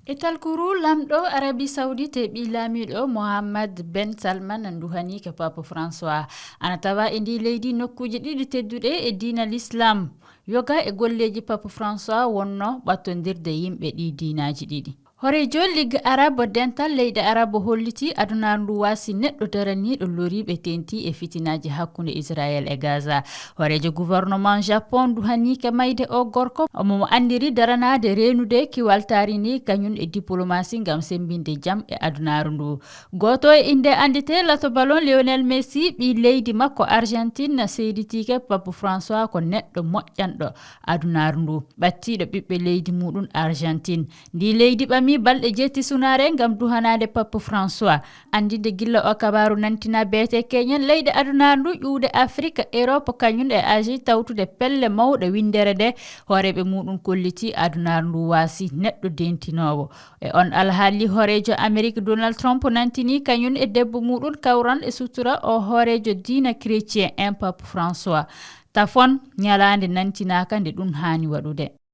Etalkuru lamɗo Arabie Saoudite e ɓi laamiɗo Mohammed Ben Salman nduhani ke Papa François ana tawa e ndi leydi nokkuji ɗiɗi tedduɗe e diina l'islam yoga e golleji Papa François wonno ɓattodirde yimɓe ɗi diinaji ɗiɗi. Horejo Ligue Arabo dental leydi Arabo holliti adunaru ndu wasi neɗɗo daraniɗo loriɓe tenti e fitinaji hakkunde Israel e Gaza. Horejo gouvernement Japon duhanike mayde o gorko omo andiri daranade renude kiwaltari ni kañum e diplomatie ngam sembinde jam e adunaru ndu. Goto e inde andite lato ballon Lionel Messi ɓi leydi makko Argentine seyditike Papa François ko neɗɗo moƴƴanɗo adunaru ndu ɓattiɗo ɓiɓɓe leydi muɗum Argentine. Ndi leydi mi balɗe jetti sunare ngam duhanade Papa François andide gilla o kabaru nantina bete keñen leydi adunaru ndu ƴuude Afrique Europe kañum e Asie tawtude pelle mawɗe windere de horeɓe muɗum kolliti adunaru ndu wasi neɗɗo dentinowo e on alhaali horejo Amérique Donald Trump nantini kañum e debbo muɗum kawran e sutura o horejo diina chrétien Papa François tafon ñalande nantinaka nde ɗum hani waɗude.